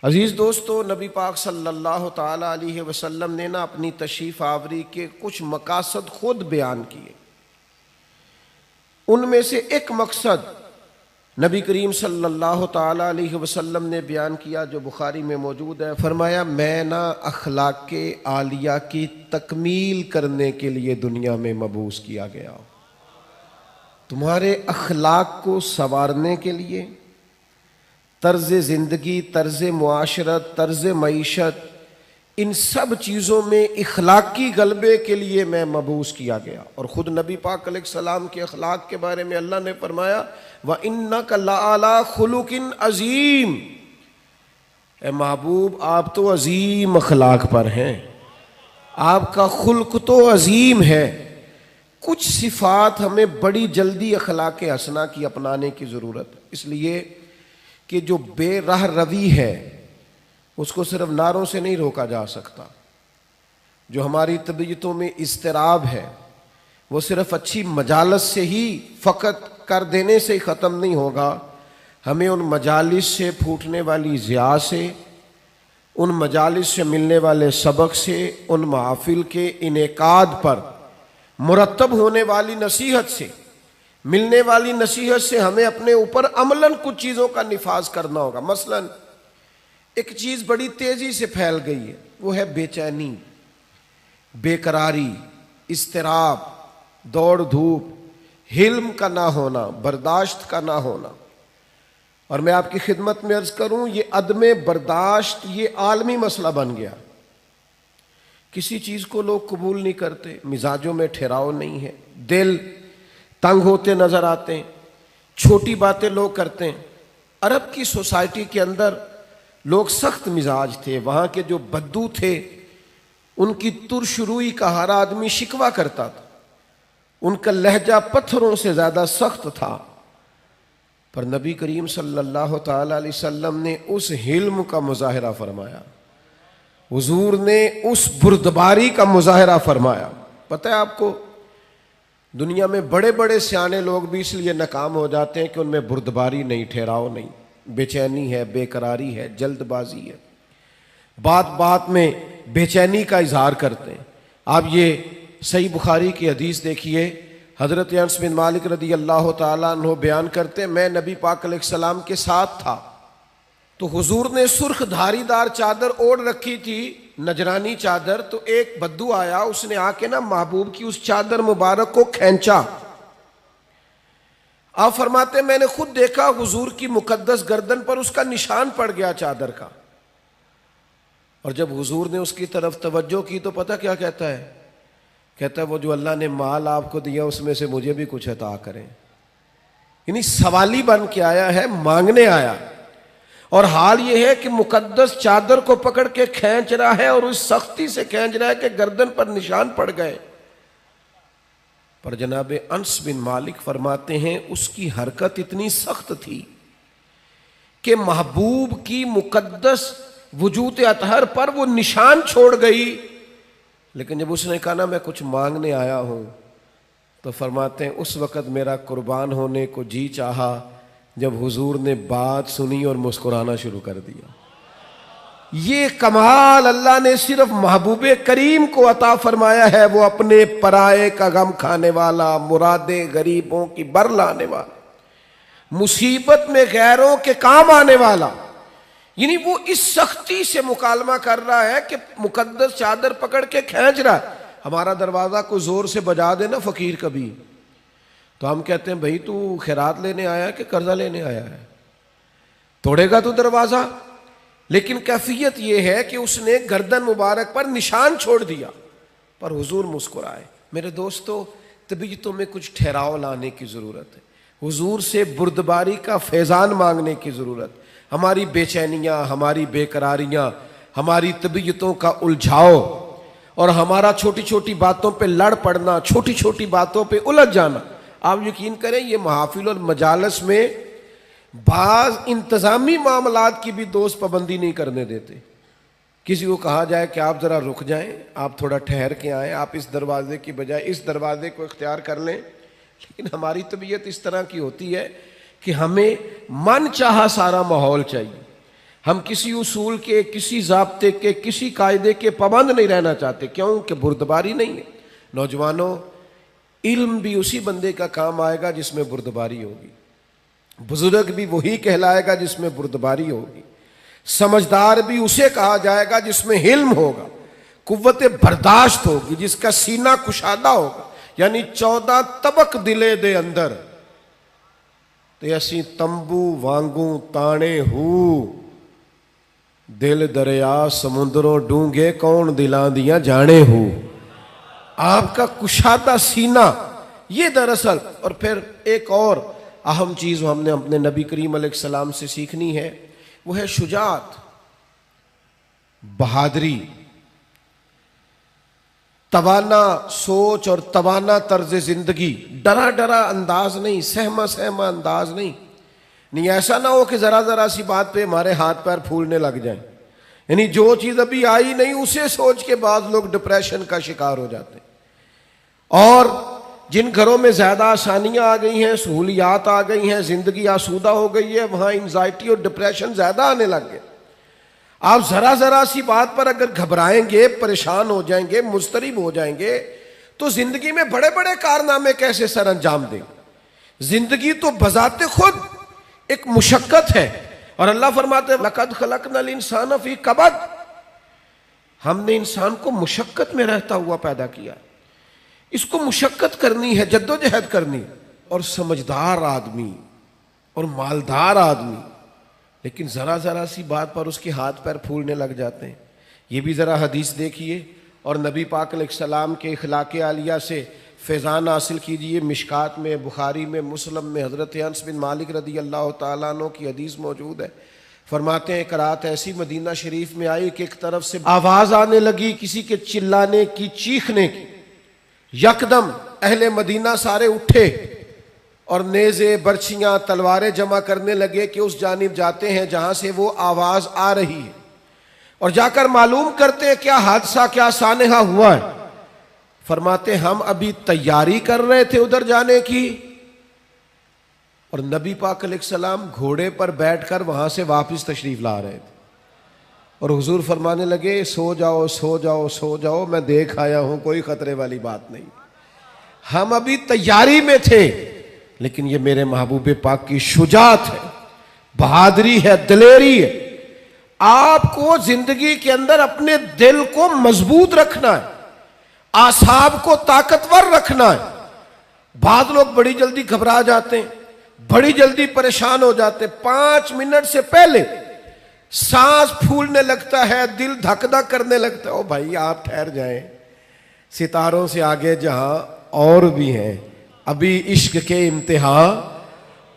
عزیز دوستو، نبی پاک صلی اللہ تعالی علیہ وسلم نے اپنی تشریف آوری کے کچھ مقاصد خود بیان کیے۔ ان میں سے ایک مقصد نبی کریم صلی اللہ تعالی علیہ وسلم نے بیان کیا جو بخاری میں موجود ہے۔ فرمایا، میں اخلاق عالیہ کی تکمیل کرنے کے لیے دنیا میں مبعوث کیا گیا ہوں۔ تمہارے اخلاق کو سنوارنے کے لیے، طرز زندگی، طرز معاشرت، طرز معیشت، ان سب چیزوں میں اخلاقی غلبے کے لیے میں مبعوث کیا گیا۔ اور خود نبی پاک علیہ السلام کے اخلاق کے بارے میں اللہ نے فرمایا، وَإِنَّكَ لَعَلَىٰ خُلُقٍ عَظِيمٍ، اے محبوب آپ تو عظیم اخلاق پر ہیں، آپ کا خلق تو عظیم ہے۔ کچھ صفات ہمیں بڑی جلدی اخلاق حسنہ کی اپنانے کی ضرورت ہے، اس لیے کہ جو بے راہ روی ہے اس کو صرف نعروں سے نہیں روکا جا سکتا۔ جو ہماری طبیعتوں میں اضطراب ہے وہ صرف اچھی مجالس سے ہی فقط کر دینے سے ہی ختم نہیں ہوگا۔ ہمیں ان مجالس سے پھوٹنے والی ضیاء سے، ان مجالس سے ملنے والے سبق سے، ان محافل کے انعقاد پر مرتب ہونے والی نصیحت سے، ملنے والی نصیحت سے ہمیں اپنے اوپر عملاً کچھ چیزوں کا نفاذ کرنا ہوگا۔ مثلاً ایک چیز بڑی تیزی سے پھیل گئی ہے، وہ ہے بے چینی، بے قراری، اضطراب، دوڑ دھوپ، حلم کا نہ ہونا، برداشت کا نہ ہونا۔ اور میں آپ کی خدمت میں عرض کروں، یہ عدم برداشت یہ عالمی مسئلہ بن گیا۔ کسی چیز کو لوگ قبول نہیں کرتے، مزاجوں میں ٹھہراؤ نہیں ہے، دل تنگ ہوتے نظر آتے ہیں، چھوٹی باتیں لوگ کرتے ہیں۔ عرب کی سوسائٹی کے اندر لوگ سخت مزاج تھے، وہاں کے جو بدو تھے ان کی ترش روئی کا ہر آدمی شکوہ کرتا تھا، ان کا لہجہ پتھروں سے زیادہ سخت تھا۔ پر نبی کریم صلی اللہ تعالی علیہ وسلم نے اس حلم کا مظاہرہ فرمایا، حضور نے اس بردباری کا مظاہرہ فرمایا۔ پتہ ہے آپ کو، دنیا میں بڑے بڑے سیانے لوگ بھی اس لیے ناکام ہو جاتے ہیں کہ ان میں بردباری نہیں، ٹھہراؤ نہیں، بے چینی ہے، بے قراری ہے، جلد بازی ہے، بات بات میں بے چینی کا اظہار کرتے ہیں۔ آپ یہ صحیح بخاری کی حدیث دیکھیے، حضرت انس بن مالک رضی اللہ تعالیٰ عنہ بیان کرتے ہیں، میں نبی پاک علیہ السلام کے ساتھ تھا تو حضور نے سرخ دھاری دار چادر اوڑھ رکھی تھی، نجرانی چادر۔ تو ایک بدو آیا، اس نے آ کے محبوب کی اس چادر مبارک کو کھینچا۔ آپ فرماتے ہیں میں نے خود دیکھا حضور کی مقدس گردن پر اس کا نشان پڑ گیا چادر کا۔ اور جب حضور نے اس کی طرف توجہ کی تو پتہ کیا کہتا ہے؟ کہتا ہے وہ جو اللہ نے مال آپ کو دیا اس میں سے مجھے بھی کچھ عطا کریں۔ یعنی سوالی بن کے آیا ہے، مانگنے آیا، اور حال یہ ہے کہ مقدس چادر کو پکڑ کے کھینچ رہا ہے، اور اس سختی سے کھینچ رہا ہے کہ گردن پر نشان پڑ گئے۔ پر جناب انس بن مالک فرماتے ہیں اس کی حرکت اتنی سخت تھی کہ محبوب کی مقدس وجود اطہر پر وہ نشان چھوڑ گئی۔ لیکن جب اس نے کہا میں کچھ مانگنے آیا ہوں، تو فرماتے ہیں اس وقت میرا قربان ہونے کو جی چاہا جب حضور نے بات سنی اور مسکرانا شروع کر دیا۔ یہ کمال اللہ نے صرف محبوب کریم کو عطا فرمایا ہے، وہ اپنے پرائے کا غم کھانے والا، مرادیں غریبوں کی بر لانے والا، مصیبت میں غیروں کے کام آنے والا۔ یعنی وہ اس سختی سے مکالمہ کر رہا ہے کہ مقدس چادر پکڑ کے کھینچ رہا ہے۔ ہمارا دروازہ کو زور سے بجا دے نا فقیر کبھی، تو ہم کہتے ہیں بھائی تو خیرات لینے آیا ہے کہ قرضہ لینے آیا ہے؟ توڑے گا تو دروازہ؟ لیکن کیفیت یہ ہے کہ اس نے گردن مبارک پر نشان چھوڑ دیا، پر حضور مسکرائے۔ میرے دوستو، طبیعتوں میں کچھ ٹھہراؤ لانے کی ضرورت ہے، حضور سے بردباری کا فیضان مانگنے کی ضرورت۔ ہماری بے چینیاں، ہماری بے قراریاں، ہماری طبیعتوں کا الجھاؤ، اور ہمارا چھوٹی چھوٹی باتوں پہ لڑ پڑنا، چھوٹی چھوٹی باتوں پہ الجھ جانا، آپ یقین کریں یہ محافل اور مجالس میں بعض انتظامی معاملات کی بھی دوست پابندی نہیں کرنے دیتے۔ کسی کو کہا جائے کہ آپ ذرا رک جائیں، آپ تھوڑا ٹھہر کے آئیں، آپ اس دروازے کی بجائے اس دروازے کو اختیار کر لیں، لیکن ہماری طبیعت اس طرح کی ہوتی ہے کہ ہمیں من چاہا سارا ماحول چاہیے، ہم کسی اصول کے، کسی ضابطے کے، کسی قاعدے کے پابند نہیں رہنا چاہتے، کیوں کہ بردباری نہیں ہے۔ نوجوانوں، علم بھی اسی بندے کا کام آئے گا جس میں بردباری ہوگی، بزرگ بھی وہی کہلائے گا جس میں بردباری ہوگی، سمجھدار بھی اسے کہا جائے گا جس میں حلم ہوگا، قوت برداشت ہوگی، جس کا سینہ کشادہ ہوگا۔ یعنی 14 طبق دلے دے اندر تے اسی تمبو وانگوں تانے ہو، دل دریا سمندروں ڈونگے کون دلاں دیاں جانے ہو۔ آپ کا کشادہ سینہ، یہ دراصل، اور پھر ایک اور اہم چیز ہم نے اپنے نبی کریم علیہ السلام سے سیکھنی ہے، وہ ہے شجاعت، بہادری، توانا سوچ اور توانا طرز زندگی، ڈرا ڈرا انداز نہیں، سہما سہما انداز نہیں ایسا نہ ہو کہ ذرا ذرا سی بات پہ ہمارے ہاتھ پیر پھولنے لگ جائیں، یعنی جو چیز ابھی آئی نہیں اسے سوچ کے بعض لوگ ڈپریشن کا شکار ہو جاتے ہیں۔ اور جن گھروں میں زیادہ آسانیاں آ گئی ہیں، سہولیات آ گئی ہیں، زندگی آسودہ ہو گئی ہے، وہاں انزائٹی اور ڈپریشن زیادہ آنے لگ گئے۔ آپ ذرا ذرا سی بات پر اگر گھبرائیں گے، پریشان ہو جائیں گے، مضطرب ہو جائیں گے، تو زندگی میں بڑے بڑے کارنامے کیسے سر انجام دیں؟ زندگی تو بذات خود ایک مشقت ہے، اور اللہ فرماتے ہیں لَقَدْ خَلَقْنَا الْإِنسَانَ فِي كَبَدٍ، ہم نے انسان کو مشقت میں رہتا ہوا پیدا کیا، اس کو مشقت کرنی ہے، جدوجہد کرنی، اور سمجھدار آدمی اور مالدار آدمی لیکن ذرا ذرا سی بات پر اس کے ہاتھ پیر پھولنے لگ جاتے ہیں۔ یہ بھی ذرا حدیث دیکھیے اور نبی پاک علیہ السلام کے اخلاق عالیہ سے فیضان حاصل کیجئے۔ مشکات میں، بخاری میں، مسلم میں حضرت انس بن مالک رضی اللہ تعالیٰ عنہ کی حدیث موجود ہے۔ فرماتے ہیں ایک رات ایسی مدینہ شریف میں آئی کہ ایک طرف سے آواز آنے لگی کسی کے چلانے کی، چیخنے کی۔ یکدم اہل مدینہ سارے اٹھے اور نیزے، برچھیاں، تلواریں جمع کرنے لگے کہ اس جانب جاتے ہیں جہاں سے وہ آواز آ رہی ہے، اور جا کر معلوم کرتے ہیں کیا حادثہ، کیا سانحہ ہوا ہے۔ فرماتے ہم ابھی تیاری کر رہے تھے ادھر جانے کی، اور نبی پاک علیہ السلام گھوڑے پر بیٹھ کر وہاں سے واپس تشریف لا رہے تھے، اور حضور فرمانے لگے سو جاؤ سو جاؤ سو جاؤ، میں دیکھ آیا ہوں، کوئی خطرے والی بات نہیں۔ ہم ابھی تیاری میں تھے، لیکن یہ میرے محبوب پاک کی شجاعت ہے، بہادری ہے، دلیری ہے۔ آپ کو زندگی کے اندر اپنے دل کو مضبوط رکھنا ہے، اعصاب کو طاقتور رکھنا ہے۔ بعض لوگ بڑی جلدی گھبرا جاتے ہیں، بڑی جلدی پریشان ہو جاتے ہیں، 5 منٹ سے پہلے سانس پھولنے لگتا ہے، دل دھک دھک کرنے لگتا ہے۔ او بھائی آپ ٹھہر جائیں، ستاروں سے آگے جہاں اور بھی ہیں، ابھی عشق کے امتحان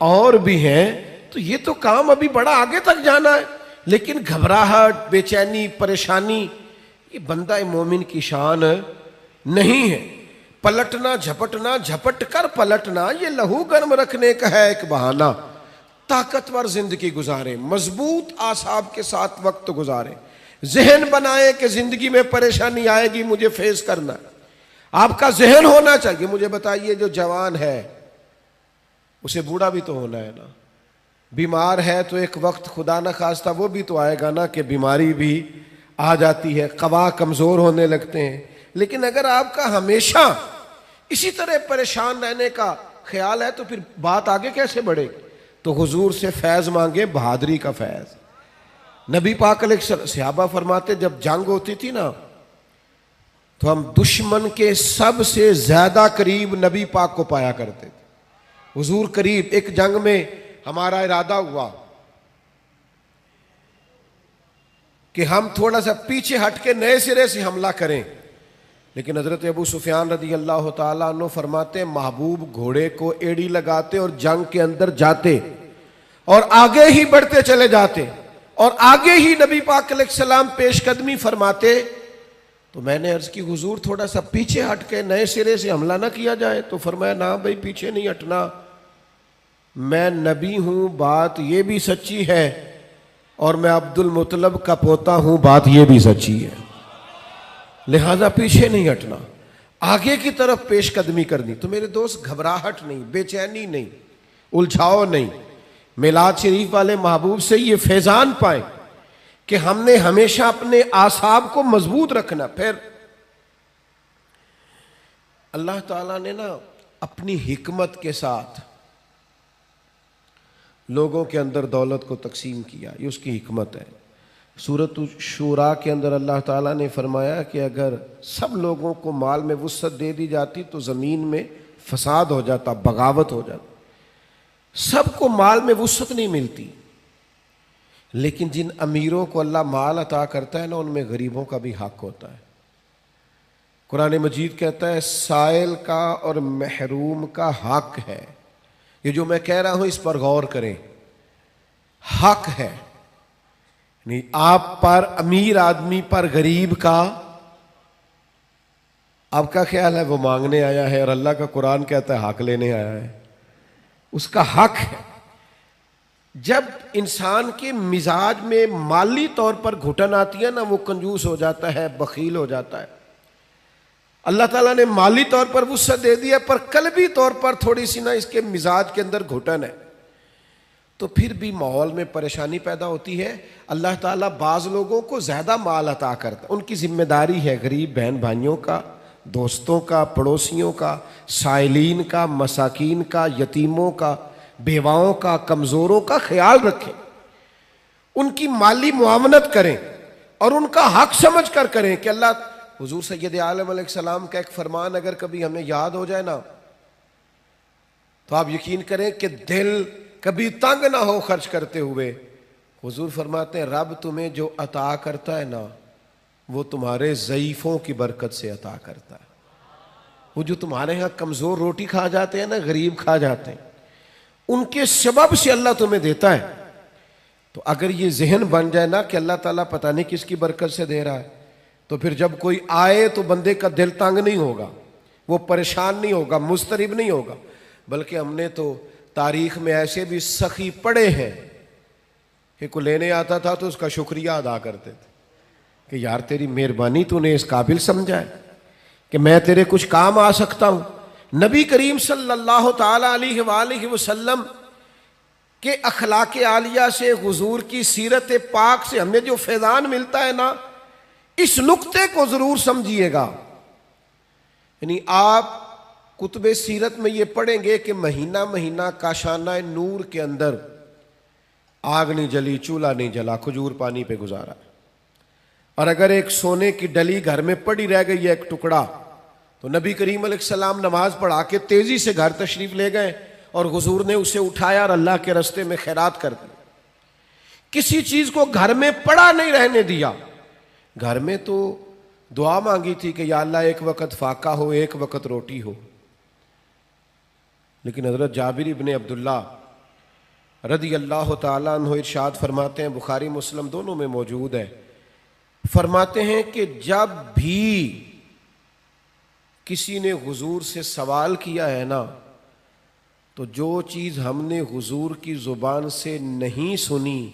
اور بھی ہیں، تو یہ تو کام ابھی بڑا آگے تک جانا ہے۔ لیکن گھبراہٹ، بے چینی، پریشانی، یہ بندہ مومن کی شان نہیں ہے۔ پلٹنا، جھپٹنا، جھپٹ کر پلٹنا، یہ لہو گرم رکھنے کا ہے ایک بہانہ۔ طاقتور زندگی گزاریں، مضبوط اعصاب کے ساتھ وقت گزاریں، ذہن بنائیں کہ زندگی میں پریشانی آئے گی، مجھے فیس کرنا ہے۔ آپ کا ذہن ہونا چاہیے۔ مجھے بتائیے جو جوان ہے اسے بوڑھا بھی تو ہونا ہے نا، بیمار ہے تو ایک وقت خدا نہ خواستہ وہ بھی تو آئے گا نا کہ بیماری بھی آ جاتی ہے، قوا کمزور ہونے لگتے ہیں۔ لیکن اگر آپ کا ہمیشہ اسی طرح پریشان رہنے کا خیال ہے تو پھر بات آگے کیسے بڑھے گی؟ تو حضور سے فیض مانگے، بہادری کا فیض۔ نبی پاک علیہ السلام، صحابہ فرماتے جب جنگ ہوتی تھی نا تو ہم دشمن کے سب سے زیادہ قریب نبی پاک کو پایا کرتے تھے، حضور قریب۔ ایک جنگ میں ہمارا ارادہ ہوا کہ ہم تھوڑا سا پیچھے ہٹ کے نئے سرے سے حملہ کریں، لیکن حضرت ابو سفیان رضی اللہ تعالیٰ عنہ فرماتے ہیں محبوب گھوڑے کو ایڑی لگاتے اور جنگ کے اندر جاتے اور آگے ہی بڑھتے چلے جاتے، اور آگے ہی نبی پاک علیہ السلام پیش قدمی فرماتے۔ تو میں نے عرض کی حضور تھوڑا سا پیچھے ہٹ کے نئے سرے سے حملہ نہ کیا جائے؟ تو فرمایا نہ بھائی پیچھے نہیں ہٹنا، میں نبی ہوں، بات یہ بھی سچی ہے، اور میں عبد المطلب کا پوتا ہوں، بات یہ بھی سچی ہے، لہذا پیچھے نہیں ہٹنا، آگے کی طرف پیش قدمی کرنی۔ تو میرے دوست گھبراہٹ نہیں، بے چینی نہیں، الجھاؤ نہیں، میلاد شریف والے محبوب سے یہ فیضان پائیں کہ ہم نے ہمیشہ اپنے اعصاب کو مضبوط رکھنا. پھر اللہ تعالیٰ نے نا اپنی حکمت کے ساتھ لوگوں کے اندر دولت کو تقسیم کیا. یہ اس کی حکمت ہے. سورۃ الشورى کے اندر اللہ تعالیٰ نے فرمایا کہ اگر سب لوگوں کو مال میں وسعت دے دی جاتی تو زمین میں فساد ہو جاتا، بغاوت ہو جاتی. سب کو مال میں وسعت نہیں ملتی، لیکن جن امیروں کو اللہ مال عطا کرتا ہے نا، ان میں غریبوں کا بھی حق ہوتا ہے. قرآن مجید کہتا ہے سائل کا اور محروم کا حق ہے. یہ جو میں کہہ رہا ہوں اس پر غور کریں، حق ہے. نہیں آپ پر، امیر آدمی پر غریب کا، آپ کا خیال ہے وہ مانگنے آیا ہے، اور اللہ کا قرآن کہتا ہے حق لینے آیا ہے. اس کا حق ہے. جب انسان کے مزاج میں مالی طور پر گھٹن آتی ہے نا، وہ کنجوس ہو جاتا ہے، بخیل ہو جاتا ہے. اللہ تعالیٰ نے مالی طور پر وسعت دے دیا، پر قلبی طور پر تھوڑی سی نا اس کے مزاج کے اندر گھٹن ہے، تو پھر بھی ماحول میں پریشانی پیدا ہوتی ہے. اللہ تعالیٰ بعض لوگوں کو زیادہ مال عطا کرتا ہے. ان کی ذمہ داری ہے غریب بہن بھائیوں کا، دوستوں کا، پڑوسیوں کا، سائلین کا، مساکین کا، یتیموں کا، بیواؤں کا، کمزوروں کا خیال رکھیں. ان کی مالی معاونت کریں اور ان کا حق سمجھ کر کریں. کہ اللہ، حضور سید عالم علیہ السلام کا ایک فرمان اگر کبھی ہمیں یاد ہو جائے نا، تو آپ یقین کریں کہ دل کبھی تنگ نہ ہو خرچ کرتے ہوئے. حضور فرماتے ہیں رب تمہیں جو عطا کرتا ہے نا، وہ تمہارے ضعیفوں کی برکت سے عطا کرتا ہے. وہ جو تمہارے ہاں کمزور روٹی کھا جاتے ہیں نا، غریب کھا جاتے ہیں، ان کے سبب سے اللہ تمہیں دیتا ہے. تو اگر یہ ذہن بن جائے نا کہ اللہ تعالیٰ پتہ نہیں کس کی برکت سے دے رہا ہے، تو پھر جب کوئی آئے تو بندے کا دل تنگ نہیں ہوگا، وہ پریشان نہیں ہوگا، مضطرب نہیں ہوگا. بلکہ ہم نے تو تاریخ میں ایسے بھی سخی پڑے ہیں کہ کوئی لینے آتا تھا تو اس کا شکریہ ادا کرتے تھے کہ یار تیری مہربانی، تو نے اس قابل سمجھا ہے کہ میں تیرے کچھ کام آ سکتا ہوں. نبی کریم صلی اللہ تعالی علیہ وآلہ وسلم کے اخلاق عالیہ سے، حضور کی سیرت پاک سے ہمیں جو فیضان ملتا ہے نا، اس نقطے کو ضرور سمجھیے گا. یعنی آپ کتب سیرت میں یہ پڑھیں گے کہ مہینہ مہینہ کاشانہ نور کے اندر آگ نہیں جلی، چولہا نہیں جلا، کھجور پانی پہ گزارا. اور اگر ایک سونے کی ڈلی گھر میں پڑی رہ گئی ہے ایک ٹکڑا، تو نبی کریم علیہ السلام نماز پڑھا کے تیزی سے گھر تشریف لے گئے اور حضور نے اسے اٹھایا اور اللہ کے راستے میں خیرات کر دی. کسی چیز کو گھر میں پڑا نہیں رہنے دیا. گھر میں تو دعا مانگی تھی کہ یا اللہ ایک وقت فاقہ ہو، ایک وقت روٹی ہو. لیکن حضرت جابر ابن عبداللہ رضی اللہ تعالیٰ عنہ ارشاد فرماتے ہیں، بخاری مسلم دونوں میں موجود ہے، فرماتے ہیں کہ جب بھی کسی نے حضور سے سوال کیا ہے نا، تو جو چیز ہم نے حضور کی زبان سے نہیں سنی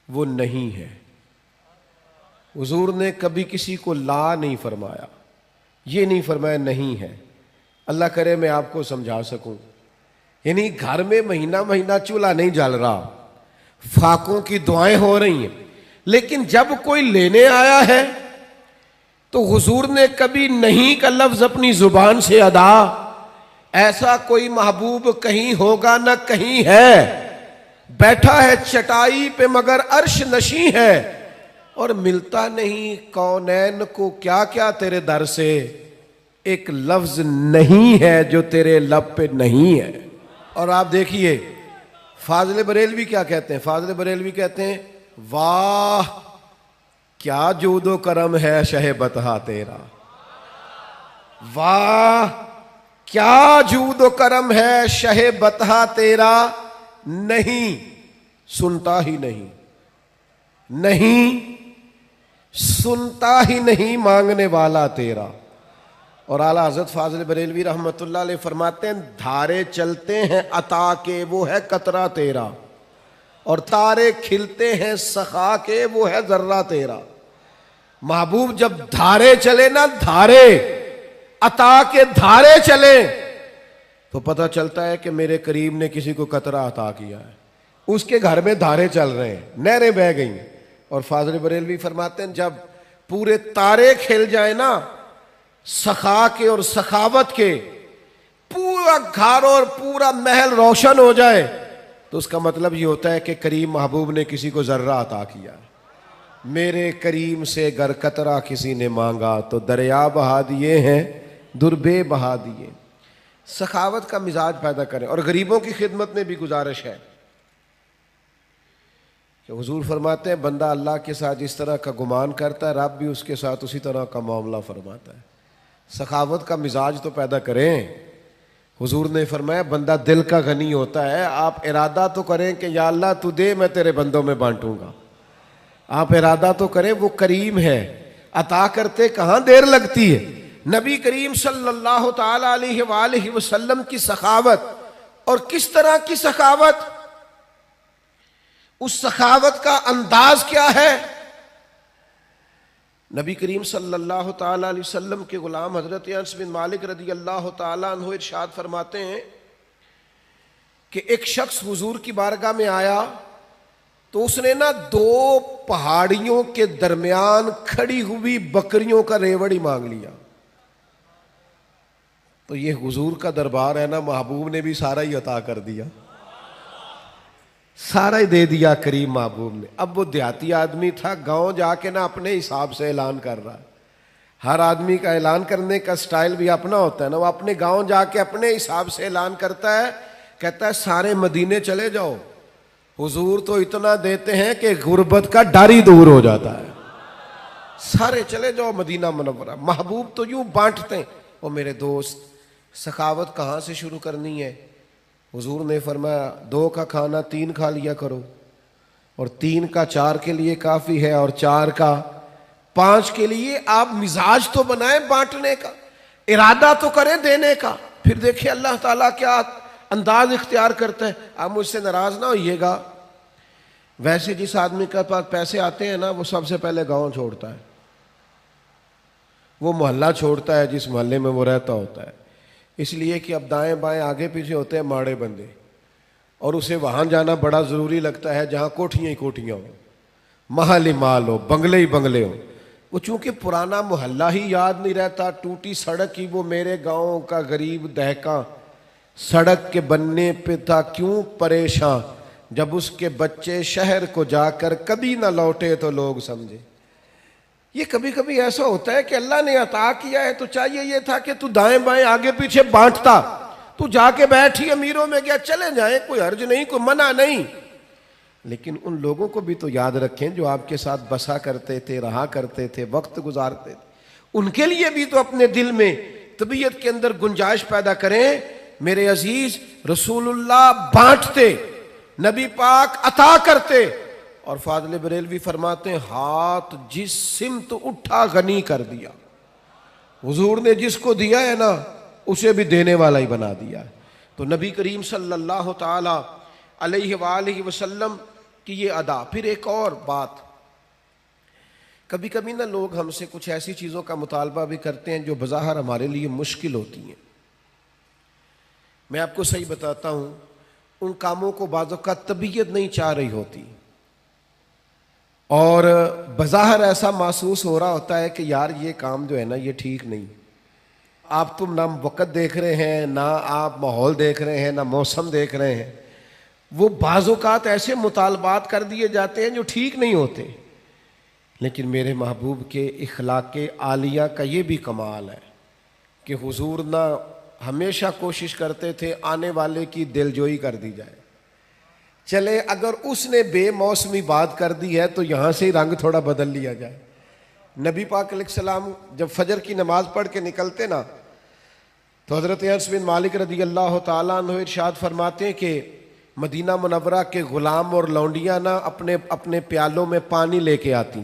وہ نہیں ہے. حضور نے کبھی کسی کو لا نہیں فرمایا، یہ نہیں فرمایا نہیں ہے. اللہ کرے میں آپ کو سمجھا سکوں. یعنی گھر میں مہینہ مہینہ چولہا نہیں جل رہا، فاقوں کی دعائیں ہو رہی ہیں، لیکن جب کوئی لینے آیا ہے تو حضور نے کبھی نہیں کا لفظ اپنی زبان سے ادا. ایسا کوئی محبوب کہیں ہوگا نہ کہیں ہے، بیٹھا ہے چٹائی پہ مگر عرش نشیں ہے، اور ملتا نہیں کونین کو کیا کیا تیرے در سے، ایک لفظ نہیں ہے جو تیرے لب پہ نہیں ہے. اور آپ دیکھیے فاضل بریلوی کیا کہتے ہیں. فاضل بریلوی کہتے ہیں واہ کیا جود و کرم ہے شہ بطحہ تیرا، واہ کیا جود و کرم ہے شہ بطحہ تیرا، نہیں سنتا ہی نہیں، نہیں سنتا ہی نہیں مانگنے والا تیرا. اور اعلیٰ حضرت فاضل بریلوی رحمۃ اللہ علیہ فرماتے ہیں دھارے چلتے ہیں عطا کے وہ ہے قطرہ تیرا، اور تارے کھلتے ہیں سخا کے وہ ہے ذرہ تیرا. محبوب جب دھارے چلے نا، دھارے عطا کے دھارے چلے، تو پتہ چلتا ہے کہ میرے کریم نے کسی کو قطرہ عطا کیا ہے. اس کے گھر میں دھارے چل رہے ہیں، نہریں بہہ گئی ہیں، اور فاضل بریلوی فرماتے ہیں جب پورے تارے کھل جائیں نا سخا کے اور سخاوت کے، پورا گھر اور پورا محل روشن ہو جائے، تو اس کا مطلب یہ ہوتا ہے کہ کریم محبوب نے کسی کو ذرہ عطا کیا۔ میرے کریم سے گر قطرہ کسی نے مانگا تو دریا بہا دیے ہیں دربے بہا دیے۔ سخاوت کا مزاج پیدا کریں، اور غریبوں کی خدمت میں بھی گزارش ہے کہ حضور فرماتے ہیں بندہ اللہ کے ساتھ جس طرح کا گمان کرتا ہے رب بھی اس کے ساتھ اسی طرح کا معاملہ فرماتا ہے۔ سخاوت کا مزاج تو پیدا کریں۔ حضور نے فرمایا بندہ دل کا غنی ہوتا ہے، آپ ارادہ تو کریں کہ یا اللہ تو دے میں تیرے بندوں میں بانٹوں گا، آپ ارادہ تو کریں، وہ کریم ہے، عطا کرتے کہاں دیر لگتی ہے۔ نبی کریم صلی اللہ تعالی علیہ وآلہ وسلم کی سخاوت، اور کس طرح کی سخاوت، اس سخاوت کا انداز کیا ہے۔ نبی کریم صلی اللہ تعالی علیہ وسلم کے غلام حضرت انس بن مالک رضی اللہ تعالیٰ عنہ ارشاد فرماتے ہیں کہ ایک شخص حضور کی بارگاہ میں آیا تو اس نے نا 2 پہاڑیوں کے درمیان کھڑی ہوئی بکریوں کا ریوڑی مانگ لیا۔ تو یہ حضور کا دربار ہے نا، محبوب نے بھی سارا ہی عطا کر دیا، سارا ہی دے دیا کریم محبوب نے۔ اب وہ دیہاتی آدمی تھا، گاؤں جا کے نا اپنے حساب سے اعلان کر رہا ہے۔ ہر آدمی کا اعلان کرنے کا سٹائل بھی اپنا ہوتا ہے نا، وہ اپنے گاؤں جا کے اپنے حساب سے اعلان کرتا ہے، کہتا ہے سارے مدینے چلے جاؤ، حضور تو اتنا دیتے ہیں کہ غربت کا ڈر ہی دور ہو جاتا ہے، سارے چلے جاؤ مدینہ منورہ۔ محبوب تو یوں بانٹتے ہیں۔ اور میرے دوست، سخاوت کہاں سے شروع کرنی ہے؟ حضور نے فرمایا 2 کا کھانا 3 کھا لیا کرو، اور 3 کا 4 کے لیے کافی ہے، اور 4 کا 5 کے لیے۔ آپ مزاج تو بنائیں بانٹنے کا، ارادہ تو کریں دینے کا، پھر دیکھیں اللہ تعالیٰ کیا انداز اختیار کرتا ہے۔ آپ مجھ سے ناراض نہ ہوئیے گا، ویسے جس آدمی کے پاس پیسے آتے ہیں نا وہ سب سے پہلے گاؤں چھوڑتا ہے، وہ محلہ چھوڑتا ہے جس محلے میں وہ رہتا ہوتا ہے، اس لیے کہ اب دائیں بائیں آگے پیچھے ہوتے ہیں ماڑے بندے، اور اسے وہاں جانا بڑا ضروری لگتا ہے جہاں کوٹھیاں ہی کوٹھیاں ہوں، محل ہی مال ہو، بنگلے ہی بنگلے ہوں۔ وہ چونکہ پرانا محلہ ہی یاد نہیں رہتا، ٹوٹی سڑک ہی وہ میرے گاؤں کا غریب دہقاں سڑک کے بننے پہ تھا کیوں پریشاں، جب اس کے بچے شہر کو جا کر کبھی نہ لوٹے تو لوگ سمجھے۔ یہ کبھی کبھی ایسا ہوتا ہے کہ اللہ نے عطا کیا ہے تو چاہیے یہ تھا کہ تو دائیں بائیں آگے پیچھے بانٹتا، تو جا کے بیٹھی امیروں میں گیا، چلے جائیں، کوئی حرج نہیں، کوئی منع نہیں، لیکن ان لوگوں کو بھی تو یاد رکھیں جو آپ کے ساتھ بسا کرتے تھے، رہا کرتے تھے، وقت گزارتے تھے، ان کے لیے بھی تو اپنے دل میں طبیعت کے اندر گنجائش پیدا کریں۔ میرے عزیز، رسول اللہ بانٹتے، نبی پاک عطا کرتے، اور فاضل بریلوی فرماتے ہیں ہاتھ جس سمت اٹھا غنی کر دیا۔ حضور نے جس کو دیا ہے نا اسے بھی دینے والا ہی بنا دیا۔ تو نبی کریم صلی اللہ تعالی علیہ وآلہ وسلم کی یہ ادا۔ پھر ایک اور بات، کبھی کبھی نا لوگ ہم سے کچھ ایسی چیزوں کا مطالبہ بھی کرتے ہیں جو بظاہر ہمارے لیے مشکل ہوتی ہیں۔ میں آپ کو صحیح بتاتا ہوں، ان کاموں کو بعض اوقات طبیعت نہیں چاہ رہی ہوتی، اور بظاہر ایسا محسوس ہو رہا ہوتا ہے کہ یار یہ کام جو ہے نا یہ ٹھیک نہیں۔ آپ تم نہ وقت دیکھ رہے ہیں، نہ آپ ماحول دیکھ رہے ہیں، نہ موسم دیکھ رہے ہیں، وہ بعض اوقات ایسے مطالبات کر دیے جاتے ہیں جو ٹھیک نہیں ہوتے۔ لیکن میرے محبوب کے اخلاق عالیہ کا یہ بھی کمال ہے کہ حضور نہ ہمیشہ کوشش کرتے تھے آنے والے کی دلجوئی کر دی جائے۔ چلے اگر اس نے بے موسمی بات کر دی ہے تو یہاں سے ہی رنگ تھوڑا بدل لیا جائے۔ نبی پاک علیہ السلام جب فجر کی نماز پڑھ کے نکلتے نا تو حضرت انس بن مالک رضی اللہ تعالیٰ عنہ ارشاد فرماتے ہیں کہ مدینہ منورہ کے غلام اور لونڈیاں نا اپنے پیالوں میں پانی لے کے آتی،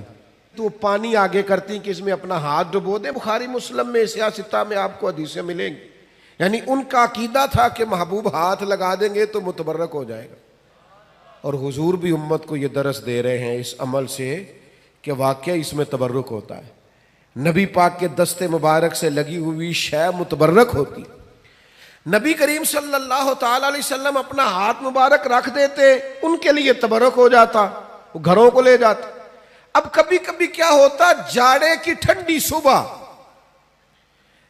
تو وہ پانی آگے کرتی کہ اس میں اپنا ہاتھ ڈبو دیں۔ بخاری مسلم میں سیاستہ میں آپ کو حدیثیں ملیں گی، یعنی ان کا عقیدہ تھا کہ محبوب ہاتھ لگا دیں گے تو متبرک ہو جائے گا۔ اور حضور بھی امت کو یہ درس دے رہے ہیں اس عمل سے کہ واقعہ اس میں تبرک ہوتا ہے، نبی پاک کے دست مبارک سے لگی ہوئی شے متبرک ہوتی۔ نبی کریم صلی اللہ تعالی علیہ وسلم اپنا ہاتھ مبارک رکھ دیتے، ان کے لیے تبرک ہو جاتا، وہ گھروں کو لے جاتے۔ اب کبھی کبھی کیا ہوتا، جاڑے کی ٹھنڈی صبح،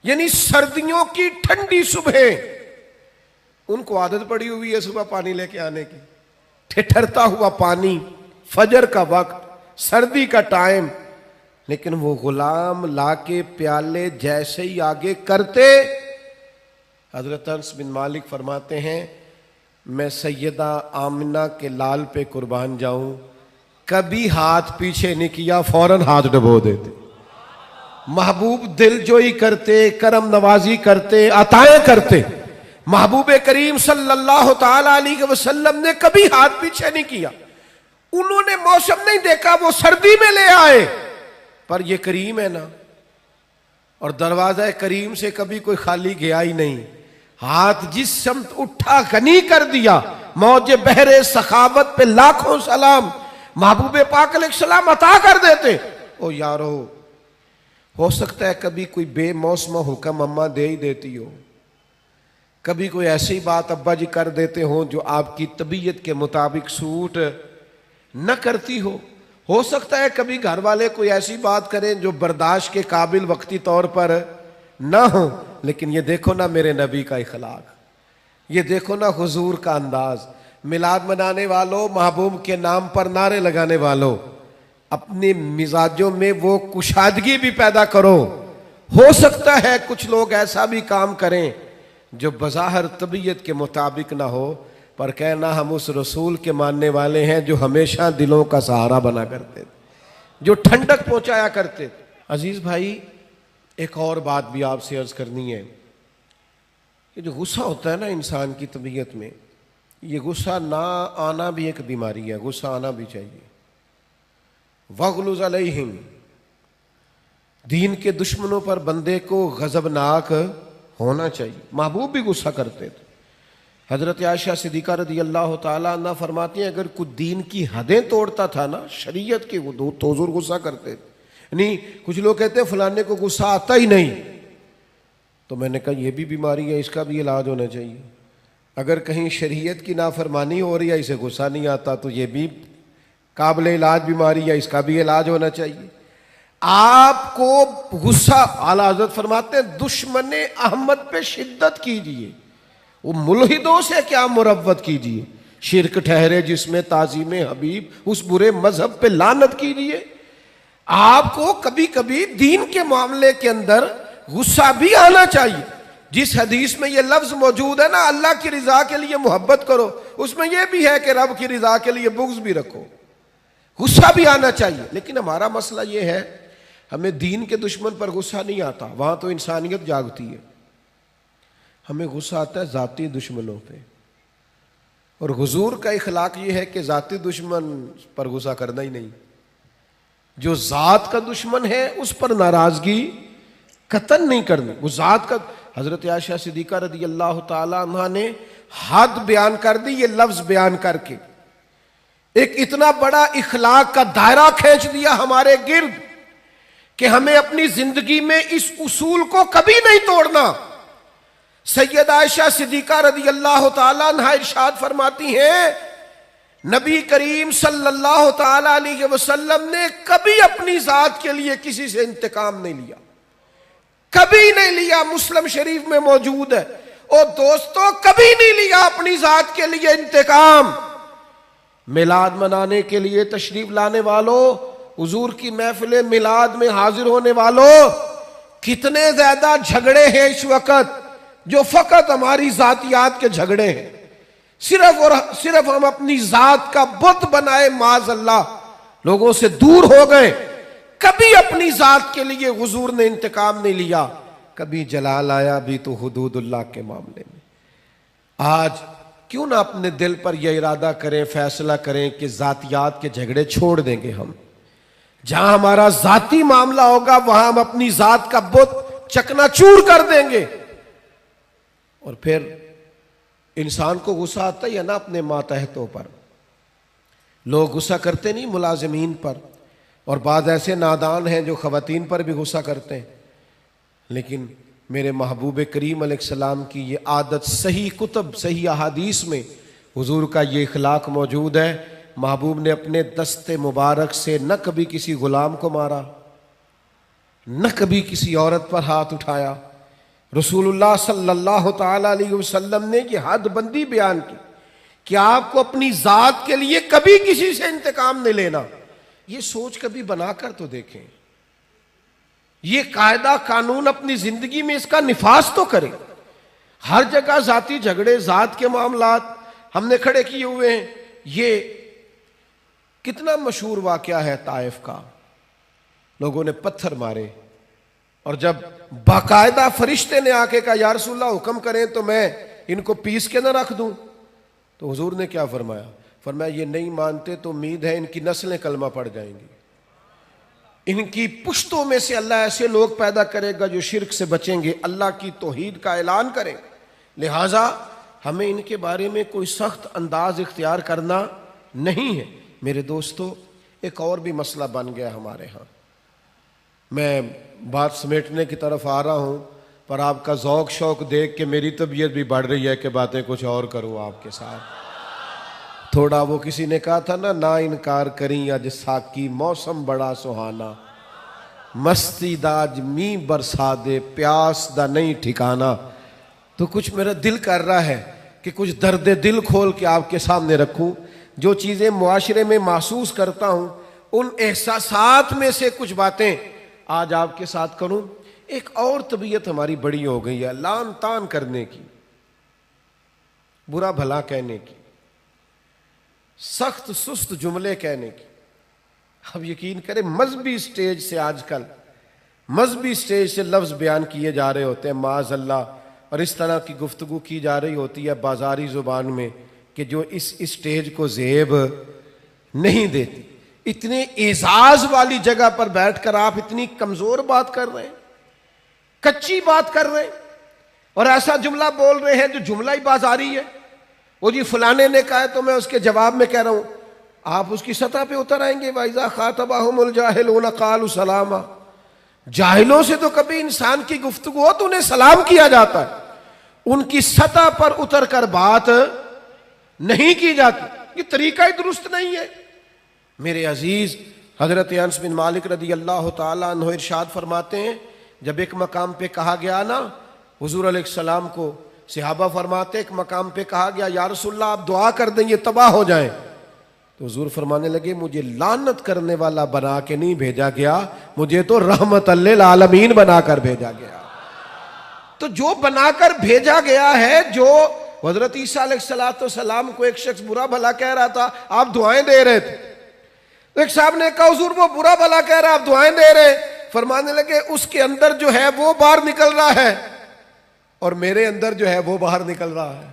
یعنی سردیوں کی ٹھنڈی صبح، ان کو عادت پڑی ہوئی ہے صبح پانی لے کے آنے کی، ٹھٹھرتا ہوا پانی، فجر کا وقت، سردی کا ٹائم، لیکن وہ غلام لا کے پیالے جیسے ہی آگے کرتے، حضرت انس بن مالک فرماتے ہیں میں سیدہ آمنہ کے لال پہ قربان جاؤں، کبھی ہاتھ پیچھے نہیں کیا، فوراً ہاتھ ڈبو دیتے۔ محبوب دل جوئی کرتے، کرم نوازی کرتے، عطائیں کرتے۔ محبوب کریم صلی اللہ تعالی علیہ وسلم نے کبھی ہاتھ پیچھے نہیں کیا۔ انہوں نے موسم نہیں دیکھا، وہ سردی میں لے آئے، پر یہ کریم ہے نا، اور دروازہ کریم سے کبھی کوئی خالی گیا ہی نہیں۔ ہاتھ جس سمت اٹھا غنی کر دیا، موج بحر سخاوت پہ لاکھوں سلام، محبوب پاک علیہ السلام عطا کر دیتے۔ او یارو، ہو سکتا ہے کبھی کوئی بے موسم حکم اماں دے ہی دیتی ہو، کبھی کوئی ایسی بات ابا جی کر دیتے ہوں جو آپ کی طبیعت کے مطابق سوٹ نہ کرتی ہو سکتا ہے کبھی گھر والے کوئی ایسی بات کریں جو برداشت کے قابل وقتی طور پر نہ ہو، لیکن یہ دیکھو نا میرے نبی کا اخلاق، یہ دیکھو نا حضور کا انداز۔ میلاد منانے والوں، محبوب کے نام پر نعرے لگانے والوں، اپنے مزاجوں میں وہ کشادگی بھی پیدا کرو۔ ہو سکتا ہے کچھ لوگ ایسا بھی کام کریں جو بظاہر طبیعت کے مطابق نہ ہو، پر کہنا ہم اس رسول کے ماننے والے ہیں جو ہمیشہ دلوں کا سہارا بنا کرتے تھے، جو ٹھنڈک پہنچایا کرتے تھے۔ عزیز بھائی، ایک اور بات بھی آپ سے عرض کرنی ہے، یہ جو غصہ ہوتا ہے نا انسان کی طبیعت میں، یہ غصہ نہ آنا بھی ایک بیماری ہے، غصہ آنا بھی چاہیے۔ وَغْلُظْ عَلَيْهِمْ، دین کے دشمنوں پر بندے کو غضبناک ہونا چاہیے۔ محبوب بھی غصہ کرتے تھے۔ حضرت عائشہ صدیقہ رضی اللہ تعالیٰ عنہ فرماتی ہیں اگر کوئی دین کی حدیں توڑتا تھا نا، شریعت کی حدود، تو حضور غصہ کرتے تھے۔ یعنی کچھ لوگ کہتے ہیں فلانے کو غصہ آتا ہی نہیں، تو میں نے کہا یہ بھی بیماری ہے، اس کا بھی علاج ہونا چاہیے۔ اگر کہیں شریعت کی نافرمانی ہو رہی ہے، اسے غصہ نہیں آتا، تو یہ بھی قابل علاج بیماری ہے، اس کا بھی علاج ہونا چاہیے۔ آپ کو غصہ، اعلیٰ حضرت فرماتے ہیں دشمن احمد پہ شدت کیجیے، وہ ملحدوں سے کیا مروت کیجیے، شرک ٹھہرے جس میں تعظیم حبیب، اس برے مذہب پہ لعنت کیجیے۔ آپ کو کبھی کبھی دین کے معاملے کے اندر غصہ بھی آنا چاہیے۔ جس حدیث میں یہ لفظ موجود ہے نا، اللہ کی رضا کے لیے محبت کرو، اس میں یہ بھی ہے کہ رب کی رضا کے لیے بغض بھی رکھو، غصہ بھی آنا چاہیے۔ لیکن ہمارا مسئلہ یہ ہے، ہمیں دین کے دشمن پر غصہ نہیں آتا، وہاں تو انسانیت جاگتی ہے۔ ہمیں غصہ آتا ہے ذاتی دشمنوں پہ، اور حضور کا اخلاق یہ ہے کہ ذاتی دشمن پر غصہ کرنا ہی نہیں، جو ذات کا دشمن ہے اس پر ناراضگی قطعاً نہیں کرنی، وہ ذات کا۔ حضرت عائشہ صدیقہ رضی اللہ تعالی عنہ نے حد بیان کر دی، یہ لفظ بیان کر کے ایک اتنا بڑا اخلاق کا دائرہ کھینچ دیا ہمارے گرد کہ ہمیں اپنی زندگی میں اس اصول کو کبھی نہیں توڑنا۔ سیدہ عائشہ صدیقہ رضی اللہ تعالی عنہ ارشاد فرماتی ہیں نبی کریم صلی اللہ تعالی علیہ وسلم نے کبھی اپنی ذات کے لیے کسی سے انتقام نہیں لیا، کبھی نہیں لیا، مسلم شریف میں موجود ہے۔ اور دوستوں، کبھی نہیں لیا اپنی ذات کے لیے انتقام۔ میلاد منانے کے لیے تشریف لانے والوں، حضور کی محفل میلاد میں حاضر ہونے والوں، کتنے زیادہ جھگڑے ہیں اس وقت جو فقط ہماری ذاتیات کے جھگڑے ہیں، صرف اور صرف ہم اپنی ذات کا بت بنائے، معاذ اللہ لوگوں سے دور ہو گئے۔ کبھی اپنی ذات کے لیے حضور نے انتقام نہیں لیا، کبھی جلال آیا بھی تو حدود اللہ کے معاملے میں۔ آج کیوں نہ اپنے دل پر یہ ارادہ کریں، فیصلہ کریں کہ ذاتیات کے جھگڑے چھوڑ دیں گے ہم۔ جہاں ہمارا ذاتی معاملہ ہوگا وہاں ہم اپنی ذات کا بت چکنا چور کر دیں گے۔ اور پھر انسان کو غصہ آتا ہی ہے نا اپنے ماتحتوں پر، لوگ غصہ کرتے نہیں ملازمین پر، اور بعض ایسے نادان ہیں جو خواتین پر بھی غصہ کرتے ہیں، لیکن میرے محبوب کریم علیہ السلام کی یہ عادت صحیح کتب، صحیح احادیث میں حضور کا یہ اخلاق موجود ہے۔ محبوب نے اپنے دست مبارک سے نہ کبھی کسی غلام کو مارا، نہ کبھی کسی عورت پر ہاتھ اٹھایا۔ رسول اللہ صلی اللہ تعالی علیہ وسلم نے یہ حد بندی بیان کی کہ آپ کو اپنی ذات کے لیے کبھی کسی سے انتقام نہیں لینا۔ یہ سوچ کبھی بنا کر تو دیکھیں، یہ قاعدہ قانون اپنی زندگی میں اس کا نفاذ تو کریں۔ ہر جگہ ذاتی جھگڑے، ذات کے معاملات ہم نے کھڑے کیے ہوئے ہیں۔ یہ کتنا مشہور واقعہ ہے طائف کا، لوگوں نے پتھر مارے اور جب باقاعدہ فرشتے نے آ کے کہا یا رسول اللہ حکم کریں تو میں ان کو پیس کے نہ رکھ دوں، تو حضور نے کیا فرمایا؟ فرمایا یہ نہیں مانتے تو امید ہے ان کی نسلیں کلمہ پڑ جائیں گی، ان کی پشتوں میں سے اللہ ایسے لوگ پیدا کرے گا جو شرک سے بچیں گے، اللہ کی توحید کا اعلان کریں۔ لہٰذا ہمیں ان کے بارے میں کوئی سخت انداز اختیار کرنا نہیں ہے۔ میرے دوستو، ایک اور بھی مسئلہ بن گیا ہمارے ہاں۔ میں بات سمیٹنے کی طرف آ رہا ہوں، پر آپ کا ذوق شوق دیکھ کے میری طبیعت بھی بڑھ رہی ہے کہ باتیں کچھ اور کروں آپ کے ساتھ۔ تھوڑا وہ کسی نے کہا تھا نا انکار کریں اج ساکی موسم بڑا سہانا، مستی داج می برسا دے پیاس دا نہیں ٹھکانا۔ تو کچھ میرا دل کر رہا ہے کہ کچھ درد دل کھول کے آپ کے سامنے رکھوں، جو چیزیں معاشرے میں محسوس کرتا ہوں ان احساسات میں سے کچھ باتیں آج آپ کے ساتھ کروں۔ ایک اور طبیعت ہماری بڑی ہو گئی ہے، لان تان کرنے کی، برا بھلا کہنے کی، سخت سست جملے کہنے کی۔ اب یقین کریں مذہبی سٹیج سے، آج کل مذہبی سٹیج سے لفظ بیان کیے جا رہے ہوتے ہیں معاذ اللہ، اور اس طرح کی گفتگو کی جا رہی ہوتی ہے بازاری زبان میں کہ جو اس سٹیج کو زیب نہیں دیتی۔ اتنے اعزاز والی جگہ پر بیٹھ کر آپ اتنی کمزور بات کر رہے ہیں، کچی بات کر رہے ہیں، اور ایسا جملہ بول رہے ہیں جو جملہ ہی بازاری ہے۔ وہ جی فلانے نے کہا ہے تو میں اس کے جواب میں کہہ رہا ہوں، آپ اس کی سطح پہ اتر آئیں گے۔ وَإِذَا خَاطَبَهُمُ الْجَاهِلُونَ قَالُوا سَلَامًا، جاہلوں سے تو کبھی انسان کی گفتگو ہو تو انہیں سلام کیا جاتا ہے، ان کی سطح پر اتر کر بات نہیں کی جاتی۔ یہ طریقہ ہی درست نہیں ہے۔ میرے عزیز، حضرت انس بن مالک رضی اللہ تعالیٰ عنہ ارشاد فرماتے ہیں، جب ایک مقام پہ کہا گیا نا حضور علیہ السلام کو، صحابہ فرماتے ایک مقام پہ کہا گیا یا رسول اللہ آپ دعا کر دیں یہ تباہ ہو جائیں، تو حضور فرمانے لگے مجھے لعنت کرنے والا بنا کے نہیں بھیجا گیا، مجھے تو رحمت للعالمین بنا کر بھیجا گیا۔ تو جو بنا کر بھیجا گیا ہے، جو حضرت عیسیٰ علیہ السلام کو ایک شخص برا بھلا کہہ رہا تھا، آپ دعائیں دے رہے تھے، ایک صاحب نے کہا حضور وہ برا بھلا کہہ رہا ہے آپ دعائیں دے رہے، فرمانے لگے اس کے اندر جو ہے وہ باہر نکل رہا ہے اور میرے اندر جو ہے وہ باہر نکل رہا ہے،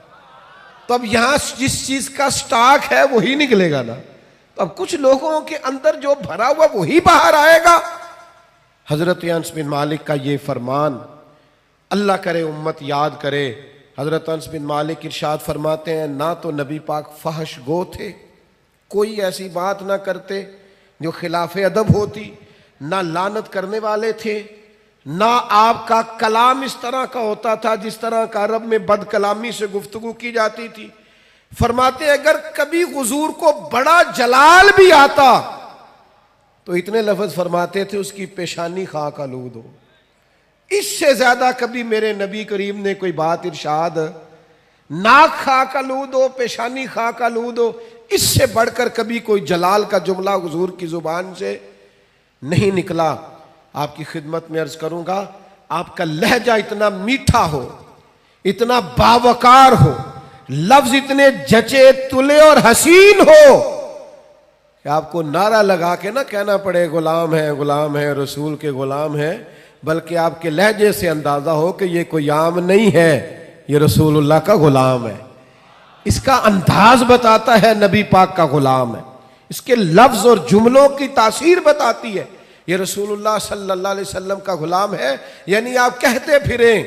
تو اب یہاں جس چیز کا سٹاک ہے وہی نکلے گا نا، تو اب کچھ لوگوں کے اندر جو بھرا ہوا وہی باہر آئے گا۔ حضرت انس بن مالک کا یہ فرمان، اللہ کرے امت یاد کرے۔ حضرت انس بن مالک ارشاد فرماتے ہیں نہ تو نبی پاک فحش گو تھے، کوئی ایسی بات نہ کرتے جو خلاف ادب ہوتی، نہ لعنت کرنے والے تھے، نہ آپ کا کلام اس طرح کا ہوتا تھا جس طرح کا عرب میں بد کلامی سے گفتگو کی جاتی تھی۔ فرماتے ہیں اگر کبھی حضور کو بڑا جلال بھی آتا تو اتنے لفظ فرماتے تھے اس کی پیشانی خاک آلود ہو۔ اس سے زیادہ کبھی میرے نبی کریم نے کوئی بات ارشاد، ناک خاک آلود ہو، پیشانی خاک آلود ہو، اس سے بڑھ کر کبھی کوئی جلال کا جملہ حضور کی زبان سے نہیں نکلا۔ آپ کی خدمت میں عرض کروں گا، آپ کا لہجہ اتنا میٹھا ہو، اتنا باوقار ہو، لفظ اتنے جچے تلے اور حسین ہو کہ آپ کو نعرہ لگا کے نہ کہنا پڑے غلام ہے رسول کے غلام ہے، بلکہ آپ کے لہجے سے اندازہ ہو کہ یہ کوئی عام نہیں ہے، یہ رسول اللہ کا غلام ہے۔ اس کا انداز بتاتا ہے نبی پاک کا غلام ہے، اس کے لفظ اور جملوں کی تاثیر بتاتی ہے یہ رسول اللہ صلی اللہ علیہ وسلم کا غلام ہے۔ یعنی آپ کہتے پھریں